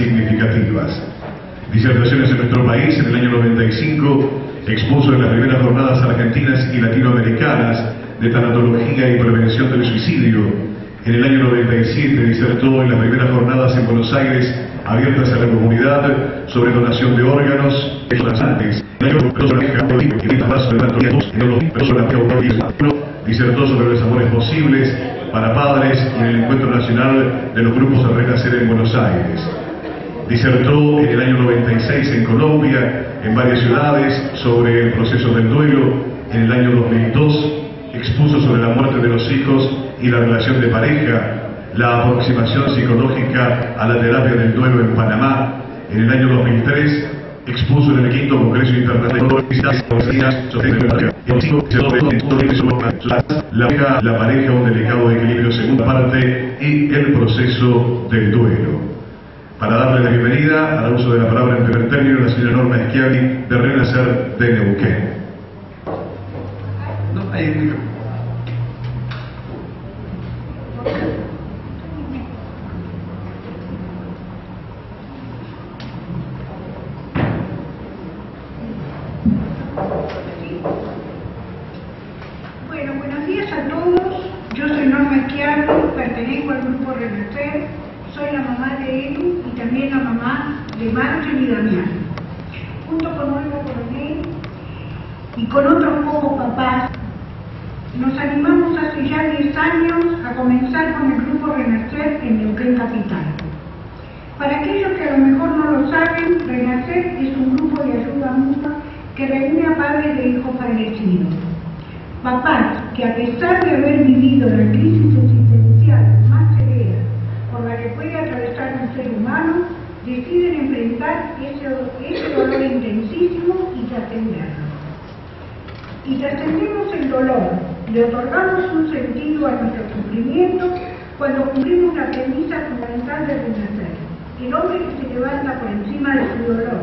significativas. Disertaciones en nuestro país. En el año 95 expuso en las primeras jornadas argentinas y latinoamericanas de tanatología y prevención del suicidio. En el año 97 disertó en las primeras jornadas en Buenos Aires abiertas a la comunidad sobre donación de órganos transplantes. Disertó sobre los amores posibles para padres y en el Encuentro Nacional de los Grupos de Renacer en Buenos Aires. Disertó en el año 96 en Colombia, en varias ciudades, sobre el proceso del duelo. En el año 2002 expuso sobre la muerte de los hijos y la relación de pareja, la aproximación psicológica a la terapia del duelo en Panamá. En el año 2003 expuso en el quinto Congreso Internacional la pareja, un delicado equilibrio, segunda parte, y el proceso del duelo. Para darle la bienvenida al uso de la palabra en primer término, la señora Norma Schiavi, de Renacer de Neuquén. Bueno, buenos días a todos. Yo soy Norma Schiavi, pertenezco al Grupo Renacer. Soy la mamá de Elu y también la mamá de Marjorie y Damián. Junto con Olga Coronel y con otros pocos papás, nos animamos hace ya 10 años a comenzar con el Grupo Renacer en Neuquén Capital. Para aquellos que a lo mejor no lo saben, Renacer es un grupo de ayuda mutua que reúne a padres de hijos fallecidos. Papás que, a pesar de haber vivido la crisis existencial más severa por la que puede atravesar un ser humano, deciden enfrentar ese dolor intensísimo y trascenderlo. Y trascendemos el dolor, le otorgamos un sentido a nuestro sufrimiento cuando cumplimos la premisa fundamental de Renacer: el hombre que se levanta por encima de su dolor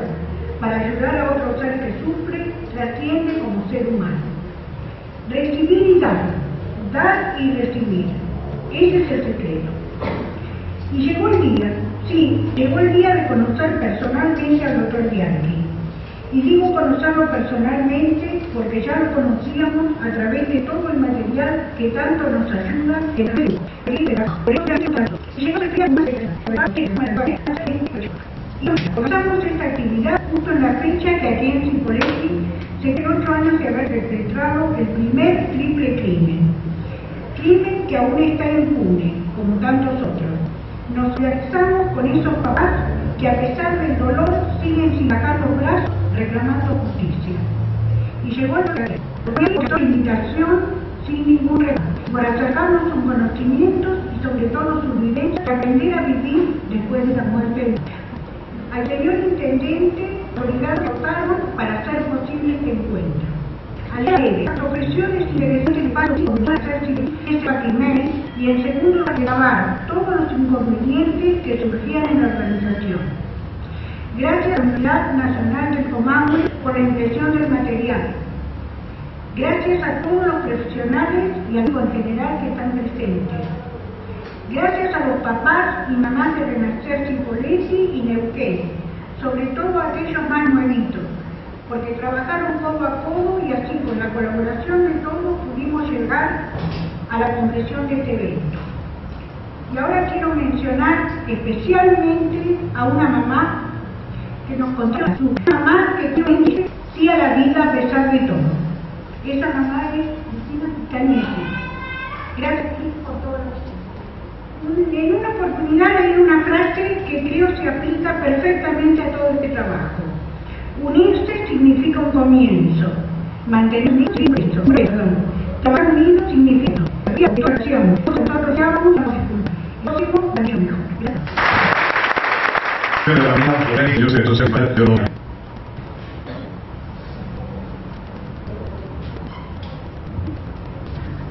para ayudar a otro ser que sufre, trasciende como ser humano. Recibir y dar y recibir, ese es el secreto. Y llegó el día, sí, llegó el día de conocer personalmente al doctor Bianchi. Y digo conocerlo personalmente porque ya lo conocíamos a través de todo el material que tanto nos ayuda y comenzamos esta actividad justo en la fecha que aquí en Cipolletti se quedó 8 años de haber perpetrado el primer triple crimen. Crimen que aún está impune, como tantos otros. Nos solidarizamos con esos papás que, a pesar del dolor, siguen sin bajar los brazos reclamando justicia. Y llegó la invitación sin ningún regalo, por acercarnos sus conocimientos y sobre todo sus vivencias, para aprender a vivir después de la muerte. Al señor intendente, autoridad votaron para hacer posible este encuentro. Las profesiones y direcciones del paso de hacer ese patrimonio y en segundo grabar todos los inconvenientes que surgían en la organización. Gracias a la Unidad Nacional del Comahue por la impresión del material. Gracias a todos los profesionales y al público en general que están presentes. Gracias a los papás y mamás de Renacer Cipolletti y Neuquén, sobre todo a aquellos más nuevitos, porque trabajaron codo a codo y así con la colaboración de todos pudimos llegar a la concreción de este evento. Y ahora quiero mencionar especialmente a una mamá que nos contó, una mamá que dice sí a la vida a pesar de todo. Esa mamá es Cristina Cañete. Gracias por todo lo que... En una oportunidad leí una frase que creo se aplica perfectamente a todo este trabajo. Unirse significa un comienzo. Mantener unido, trabajar unido significa acción. Nosotros ya vamos a mejor.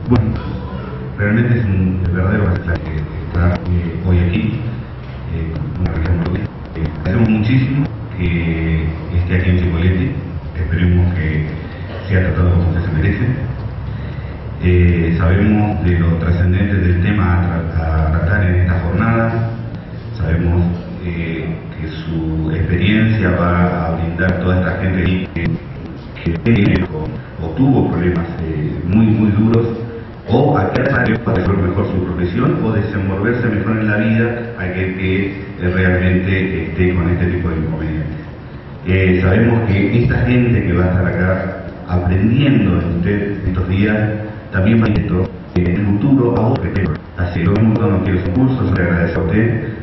Bueno, realmente es un verdadero placer estar hoy aquí, una región muy bien. Agradecemos muchísimo que esté aquí en Cipolletti, esperemos que sea tratado como usted se merece. Sabemos de lo trascendente del tema a tratar en esta jornada, sabemos que que su experiencia va a brindar toda esta gente que tiene o tuvo problemas muy duros, o aquel para hacer mejor su profesión o desenvolverse mejor en la vida, aquel que realmente esté con este tipo de inconvenientes. Sabemos que esta gente que va a estar acá aprendiendo de usted estos días también va a ir en el futuro a otro. Así que todo el mundo no quiere su curso, le agradezco a usted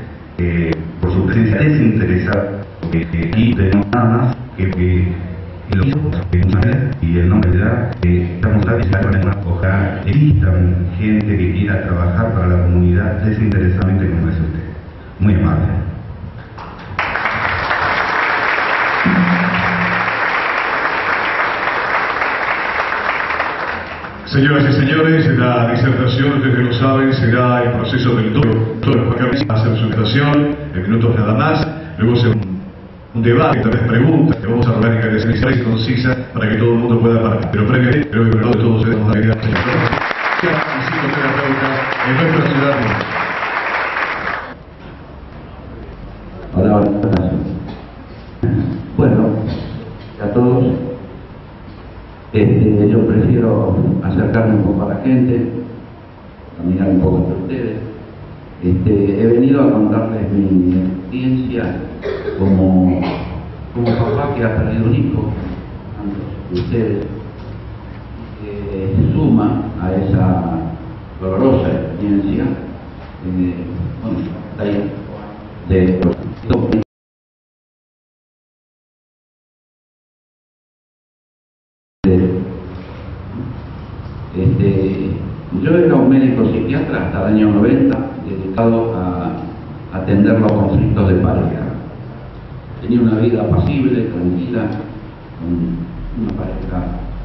por su presencia desinteresada, y tenemos nada más que lo hizo y el nombre de la estamos agradecidos. Ojalá existan gente que quiera trabajar para la comunidad desinteresadamente como es usted. Muy amable. Señoras y señores, la disertación, ustedes lo saben, será el proceso del doctor Juan Carlos va a hacer su disertación, en minutos nada más, luego será un debate, tal vez preguntas, que vamos a rogar en y concisa para que todo el mundo pueda participar. Pero previamente, creo que de todos ustedes vamos a ayudar a psicoterapeutas en nuestra ciudad. Hola, bueno, a todos. Yo prefiero acercarme un poco a la gente, caminar un poco entre ustedes. He venido a contarles mi experiencia como papá que ha perdido un hijo, antes de ustedes, que suma a esa dolorosa experiencia, yo era un médico psiquiatra hasta el año 90, dedicado a atender los conflictos de pareja. Tenía una vida apacible, tranquila, con una pareja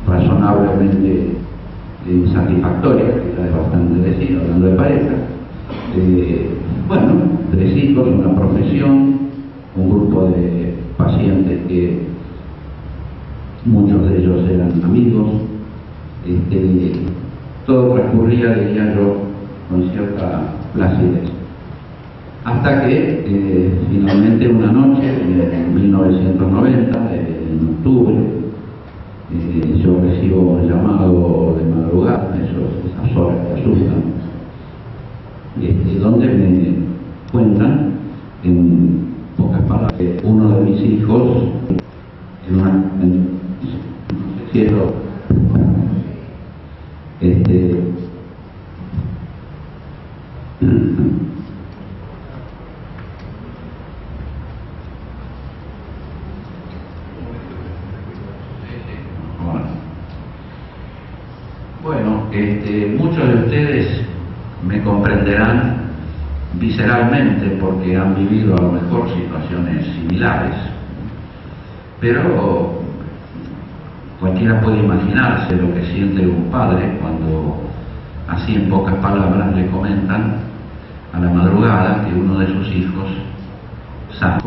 razonablemente satisfactoria, que ya es bastante decir, hablando de pareja. Bueno, 3 hijos, una profesión, un grupo de pacientes que muchos de ellos eran amigos. Todo transcurría, diría yo, con cierta placidez. Hasta que finalmente una noche, en 1990, en octubre, yo recibo un llamado de madrugada, esas horas que asustan, donde me cuentan, en pocas palabras, que uno de mis hijos, no sé si es bueno, muchos de ustedes me comprenderán visceralmente porque han vivido a lo mejor situaciones similares, pero cualquiera puede imaginarse lo que siente un padre cuando, así en pocas palabras, le comentan a la madrugada que uno de sus hijos, sano,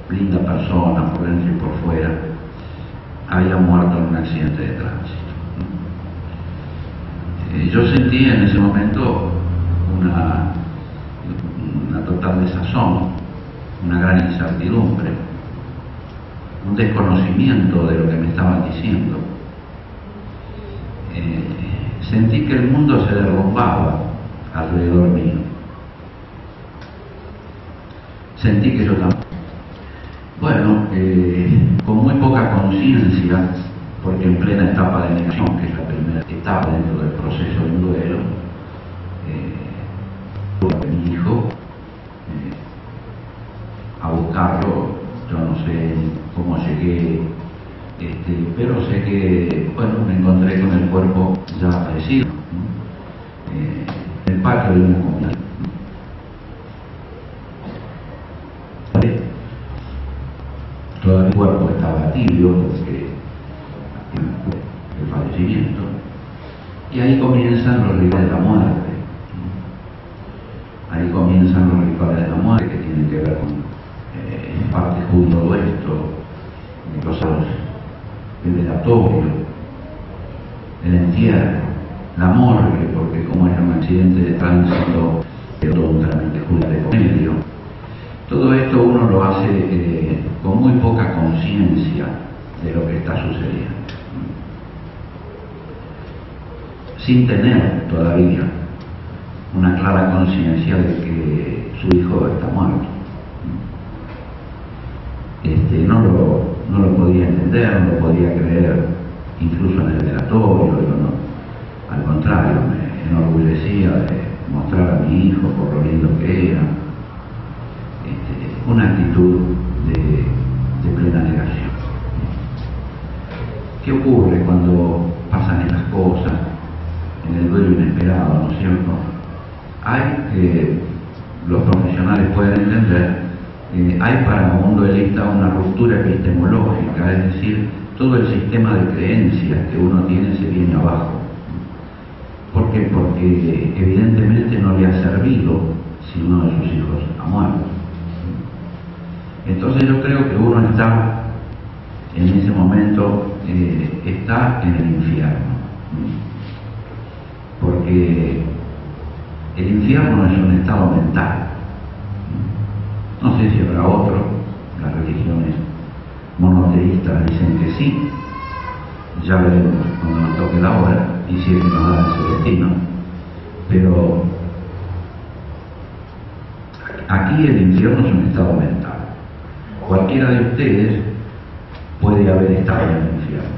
linda persona por dentro y por fuera, había muerto en un accidente de tránsito. Yo sentí en ese momento una total desazón, una gran incertidumbre, un desconocimiento de lo que me estaban diciendo. Sentí que el mundo se derrumbaba alrededor mío. Sentí que yo también. Bueno, con muy poca conciencia, porque en plena etapa de negación, que es la primera etapa dentro del proceso de un duelo, tuve a mi hijo a buscarlo. Yo no sé cómo llegué, pero sé que, bueno, me encontré con el cuerpo ya fallecido, en el patio de una comunidad. Todo el cuerpo estaba tibio porque el fallecimiento, y ahí comienzan los rituales de la muerte. Ahí comienzan los rituales de la muerte que tienen que ver con parte junto a todo esto, el velatorio, el entierro, la morgue, porque como era un accidente de tránsito, todo un trámite de comedio, Todo esto uno lo hace con muy poca conciencia de lo que está sucediendo, sin tener todavía una clara conciencia de que su hijo está muerto. No lo podía entender, no lo podía creer, incluso en el velatorio. Al contrario, me enorgullecía de mostrar a mi hijo por lo lindo que era. Una actitud de plena negación. ¿Qué ocurre cuando pasan estas cosas en el duelo inesperado, no es cierto? Hay, los profesionales pueden entender, hay para un duelista una ruptura epistemológica, es decir, todo el sistema de creencias que uno tiene se viene abajo. ¿Por qué? Porque evidentemente no le ha servido si uno de sus hijos ha muerto. Entonces yo creo que uno está, en ese momento, está en el infierno. Porque el infierno es un estado mental. No sé si habrá otro, las religiones monoteístas dicen que sí, ya veremos cuando nos toque la hora y si es que nos dan ese destino. Pero aquí el infierno es un estado mental. Cualquiera de ustedes puede haber estado en el infierno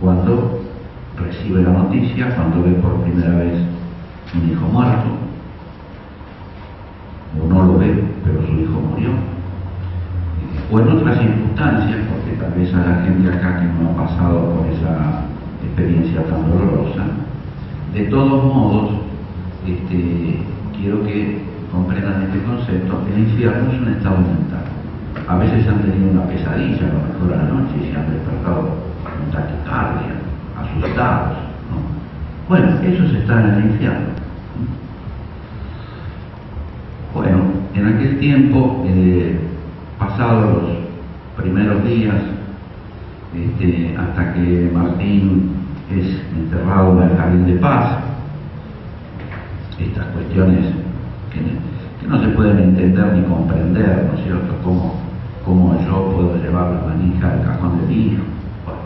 cuando recibe la noticia, cuando ve por primera vez un hijo muerto, o no lo ve, pero su hijo murió, o en otras circunstancias, porque tal vez a la gente acá que no ha pasado por esa experiencia tan dolorosa. De todos modos, quiero que comprendan este concepto. El infierno es un estado mental. A veces han tenido una pesadilla, a lo mejor a la noche, y se han despertado con taquicardia, asustados, ¿no? Bueno, eso es estar en el infierno. Bueno, en aquel tiempo, pasados los primeros días, hasta que Martín es enterrado en el Jardín de Paz, estas cuestiones que no se pueden entender ni comprender, ¿no es cierto? ¿Cómo yo puedo llevar la manija al cajón de mi hijo? Bueno,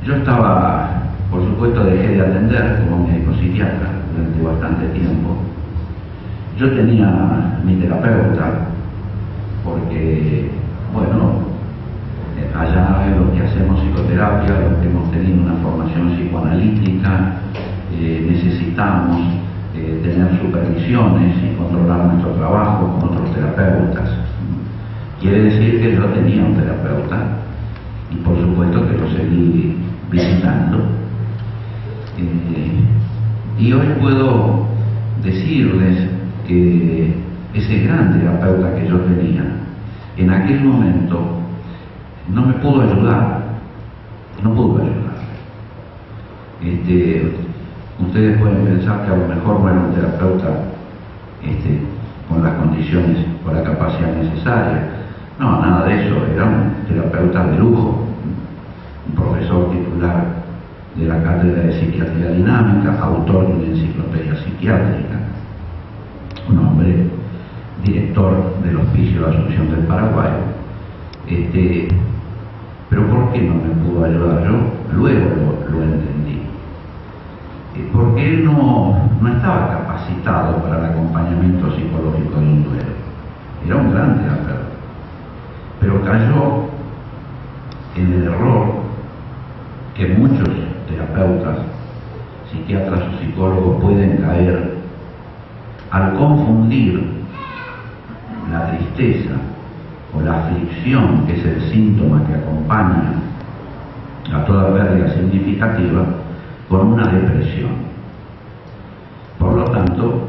yo estaba, por supuesto, dejé de atender como médico psiquiatra durante bastante tiempo. Yo tenía mi terapeuta porque, bueno, allá en los que hacemos psicoterapia, los que hemos tenido una formación psicoanalítica, necesitamos tener supervisiones y controlar nuestro trabajo con otros terapeutas. Quiere decir que yo tenía un terapeuta y por supuesto que lo seguí visitando. Y hoy puedo decirles que ese gran terapeuta que yo tenía, en aquel momento no me pudo ayudar, no pudo ayudar. Ustedes pueden pensar que a lo mejor no era un terapeuta con las condiciones, con la capacidad necesaria. No, nada de eso, era un terapeuta de lujo, un profesor titular de la Cátedra de Psiquiatría Dinámica, autor de una enciclopedia psiquiátrica, un hombre director del Hospicio de Asunción del Paraguay. Pero ¿por qué no me pudo ayudar? Yo luego lo entendí. Porque él no estaba capacitado para el acompañamiento psicológico de un duelo. Era un gran terapeuta, pero cayó en el error que muchos terapeutas, psiquiatras o psicólogos pueden caer al confundir la tristeza o la aflicción, que es el síntoma que acompaña a toda pérdida significativa, con una depresión. Por lo tanto,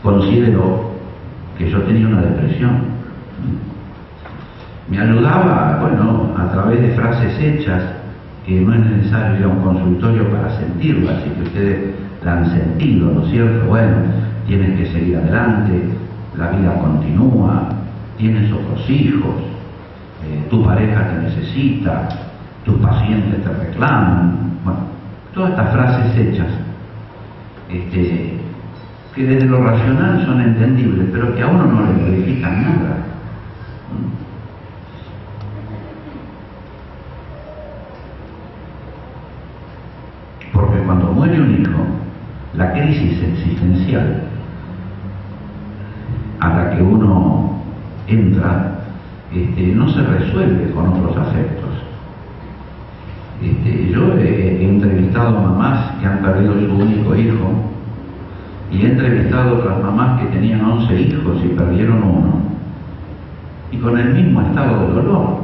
considero que yo tenía una depresión. Me ayudaba, bueno, a través de frases hechas, que no es necesario ir a un consultorio para sentirlas, así que ustedes la han sentido, ¿no es cierto? Bueno, tienes que seguir adelante, la vida continúa, tienes otros hijos, tu pareja te necesita, tus pacientes te reclaman. Bueno, todas estas frases hechas que desde lo racional son entendibles, pero que a uno no le modifican nada. Porque cuando muere un hijo, la crisis existencial a la que uno entra no se resuelve con otros afectos. Yo he entrevistado mamás que han perdido su único hijo y he entrevistado otras mamás que tenían 11 hijos y perdieron uno, y con el mismo estado de dolor.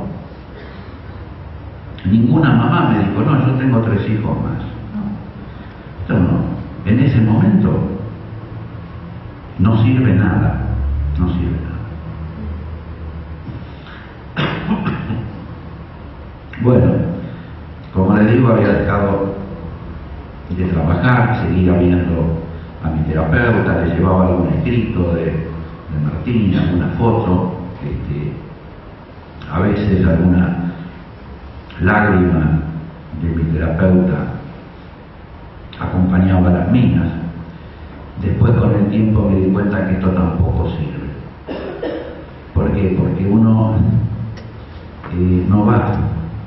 Ninguna mamá me dijo, no, yo tengo 3 hijos más. No, esto no. En ese momento no sirve nada, no sirve nada. Bueno, como les digo, había dejado de trabajar, seguía viendo a mi terapeuta, le llevaba algún escrito de Martín, alguna foto, a veces alguna lágrima de mi terapeuta acompañaba las mías. Después, con el tiempo, me di cuenta que esto tampoco sirve. ¿Por qué? Porque uno no va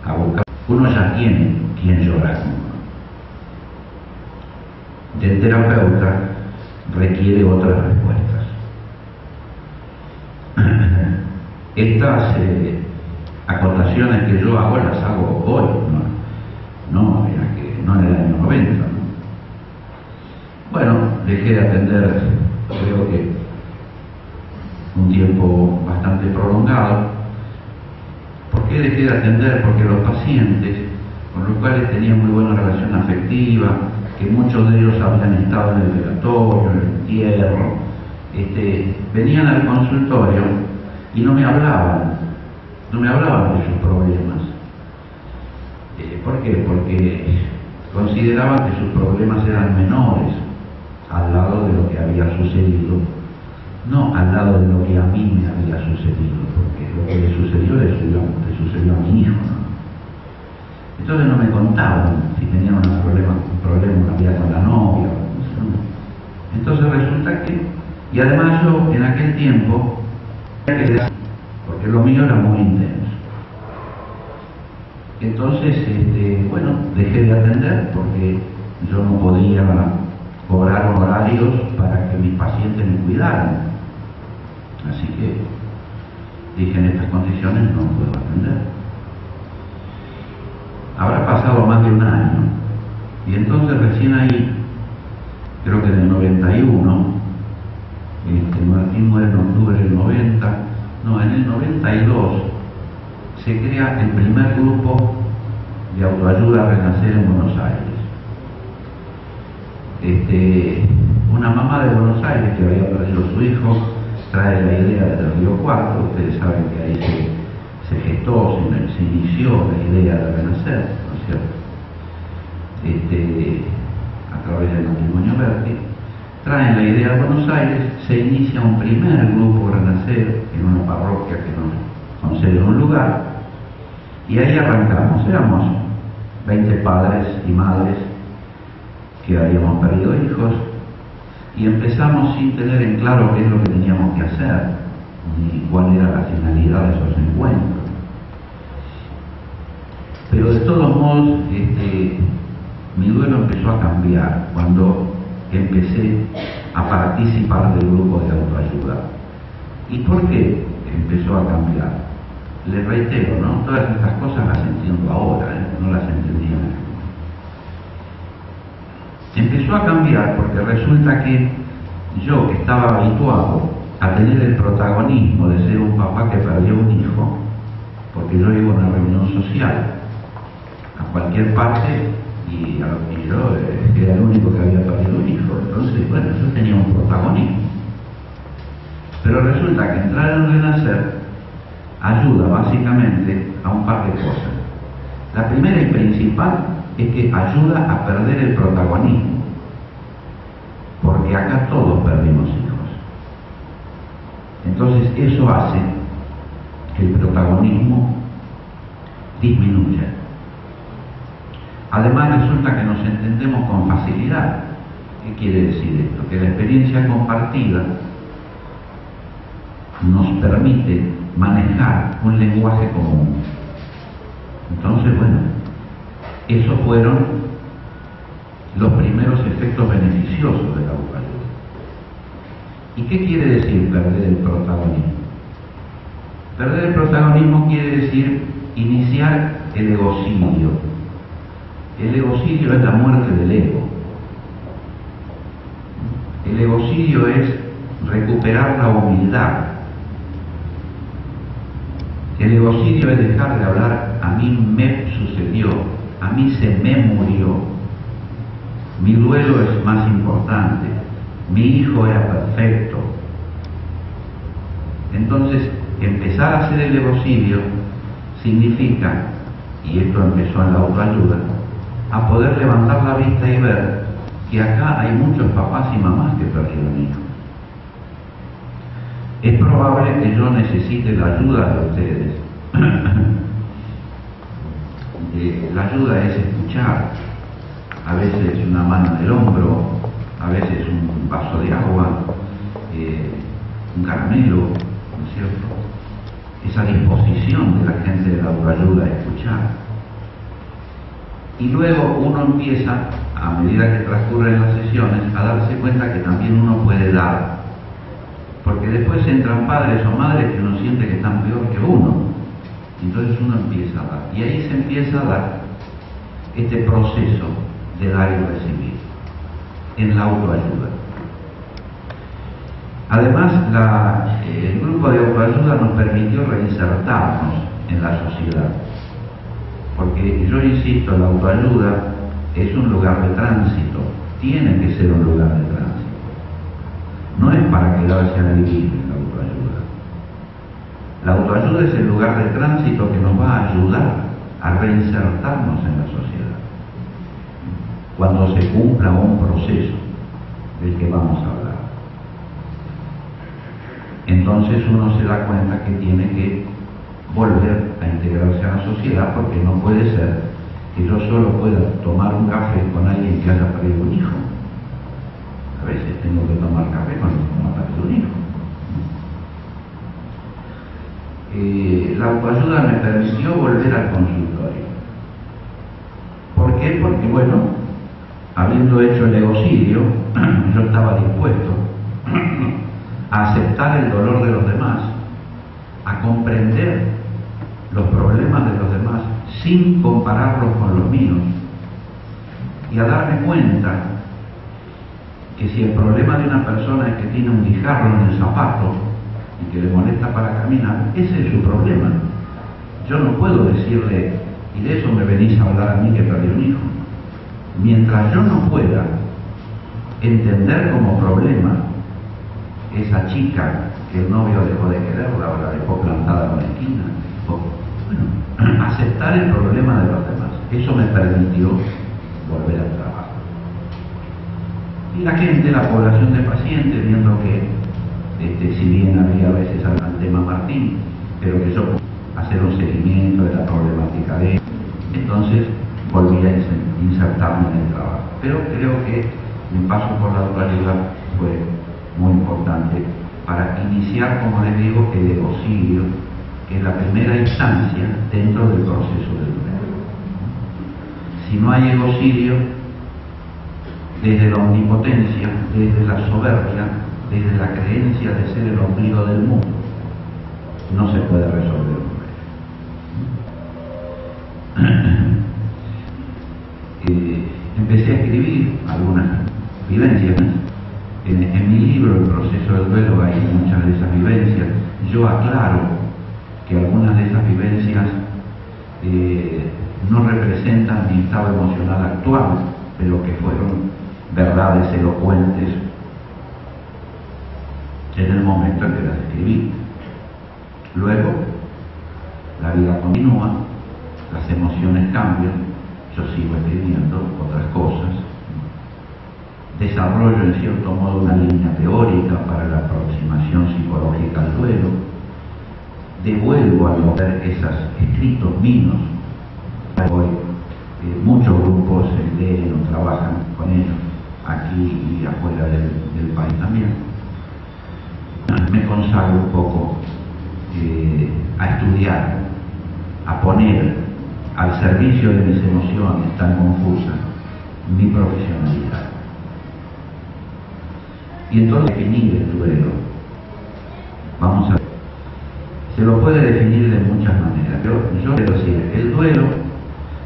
a buscar, uno ya tiene quien llorar. Del terapeuta requiere otras respuestas. Estas acotaciones que yo hago las hago hoy, no en el año 90. ¿no? Bueno, dejé de atender, creo que un tiempo bastante prolongado. ¿Por qué dejé de atender? Porque los pacientes con los cuales tenía muy buena relación afectiva, que muchos de ellos habían estado en el velatorio, en el entierro, venían al consultorio y no me hablaban de sus problemas. ¿Por qué? Porque consideraban que sus problemas eran menores al lado de lo que había sucedido, no al lado de lo que a mí me había sucedido, porque lo que le sucedió le sucedió a mi hijo, ¿no? Entonces no me contaban si tenían un problema una vida con la novia. Entonces resulta que, y además yo en aquel tiempo, porque lo mío era muy intenso. Entonces, bueno, dejé de atender porque yo no podía cobrar honorarios para que mis pacientes me cuidaran. Así que dije, en estas condiciones no puedo atender. Habrá pasado más de un año, y entonces recién ahí, creo que en el 91, Martín muere en octubre del 90, no, en el 92, se crea el primer grupo de autoayuda a Renacer en Buenos Aires. Una mamá de Buenos Aires que había perdido a su hijo trae la idea del Río Cuarto. Ustedes saben que ahí se gestó, se inició la idea de Renacer, ¿no es cierto? A través del matrimonio Berti, traen la idea a Buenos Aires, se inicia un primer grupo Renacer en una parroquia que nos concede un lugar, y ahí arrancamos. Éramos 20 padres y madres que habíamos perdido hijos, y empezamos sin tener en claro qué es lo que teníamos que hacer, ni cuál era la finalidad de esos encuentros. Pero de todos modos, mi duelo empezó a cambiar cuando empecé a participar del grupo de autoayuda. ¿Y por qué empezó a cambiar? Les reitero, ¿no? Todas estas cosas las entiendo ahora, no las entendía antes. Empezó a cambiar porque resulta que yo, que estaba habituado a tener el protagonismo de ser un papá que perdió un hijo, porque yo iba a una reunión social a cualquier parte y yo era el único que había perdido un hijo, entonces bueno, yo tenía un protagonismo. Pero resulta que entrar en Renacer ayuda básicamente a un par de cosas. La primera y principal es que ayuda a perder el protagonismo, porque acá todos perdimos hijos. Entonces eso hace que el protagonismo disminuya. Además resulta que nos entendemos con facilidad. ¿Qué quiere decir esto? Que la experiencia compartida nos permite manejar un lenguaje común. Entonces, bueno, esos fueron los primeros efectos beneficiosos de la autoayuda. ¿Y qué quiere decir perder el protagonismo? Perder el protagonismo quiere decir iniciar el egocidio. El egocidio es la muerte del ego. El egocidio es recuperar la humildad. El egocidio es dejar de hablar a mí me sucedió, a mí se me murió, mi duelo es más importante, mi hijo era perfecto. Entonces, empezar a hacer el egocidio significa, y esto empezó en la autoayuda, a poder levantar la vista y ver que acá hay muchos papás y mamás que perdieron hijos. Es probable que yo necesite la ayuda de ustedes. La ayuda es escuchar, a veces una mano en el hombro, a veces un vaso de agua, un caramelo, ¿no es cierto? Esa disposición de la gente de la autoayuda a escuchar. Y luego uno empieza, a medida que transcurren las sesiones, a darse cuenta que también uno puede dar. Porque después entran padres o madres que uno siente que están peor que uno. Entonces uno empieza a dar. Y ahí se empieza a dar este proceso de dar y recibir en la autoayuda. Además, el grupo de autoayuda nos permitió reinsertarnos en la sociedad. Porque yo insisto, la autoayuda es un lugar de tránsito, tiene que ser un lugar de tránsito. No es para quedarse a vivir la autoayuda. La autoayuda es el lugar de tránsito que nos va a ayudar a reinsertarnos en la sociedad. Cuando se cumpla un proceso del que vamos a hablar. Entonces uno se da cuenta que tiene que volver a integrarse a la sociedad, porque no puede ser que yo solo pueda tomar un café con alguien que haya perdido un hijo. A veces tengo que tomar café cuando ha perdido un hijo. La autoayuda me permitió volver al consultorio. ¿Por qué? Porque, bueno, habiendo hecho el egocidio, yo estaba dispuesto a aceptar el dolor de los demás, a comprender los problemas de los demás sin compararlos con los míos, y a darme cuenta que si el problema de una persona es que tiene un guijarro en el zapato y que le molesta para caminar, ese es su problema. Yo no puedo decirle, y de eso me venís a hablar a mí que perdí un hijo. Mientras yo no pueda entender como problema esa chica que el novio dejó de quererla o la dejó plantada en la esquina, aceptar el problema de los demás, eso me permitió volver al trabajo. Y la gente, la población de pacientes, viendo que si bien había a veces al tema Martín, pero que yo hacer un seguimiento de la problemática de él, entonces volví a insertarme en el trabajo. Pero creo que mi paso por la autoayuda fue muy importante para iniciar, como les digo, el egocidio, que es la primera instancia dentro del proceso del duelo. Si no hay egocidio, desde la omnipotencia, desde la soberbia, desde la creencia de ser el ombligo del mundo, no se puede resolver un duelo. Empecé a escribir algunas vivencias. En mi libro, El proceso del duelo, hay muchas de esas vivencias. Yo aclaro que algunas de esas vivencias no representan mi estado emocional actual, pero que fueron verdades elocuentes en el momento en que las escribí. Luego, la vida continúa, las emociones cambian, yo sigo escribiendo otras cosas, desarrollo en cierto modo una línea teórica para la aproximación psicológica al duelo, devuelvo a leer esos escritos míos. Hoy muchos grupos leen o trabajan con ellos, aquí y afuera del país también. Me consagro un poco a estudiar, a poner al servicio de mis emociones tan confusas mi profesionalidad. Y entonces definir el duelo. Vamos a ver. Se lo puede definir de muchas maneras. Yo quiero decir, el duelo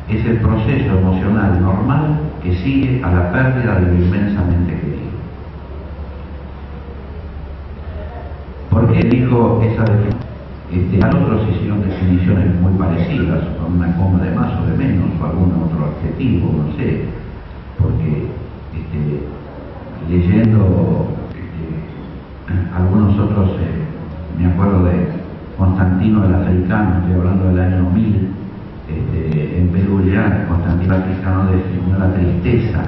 es el proceso emocional normal que sigue a la pérdida de lo inmensamente querido. ¿Por qué elijo esa definición? Otros hicieron definiciones muy parecidas, con una coma de más o de menos, o algún otro adjetivo, no sé, porque leyendo algunos otros, me acuerdo de Constantino el Africano, estoy hablando del año 1000, en Perú ya Constantino el Africano definió la tristeza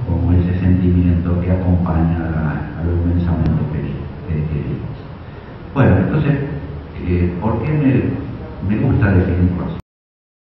como ese sentimiento que acompaña a lo inmensamente querido. Bueno, entonces, ¿por qué me gusta definirlo así?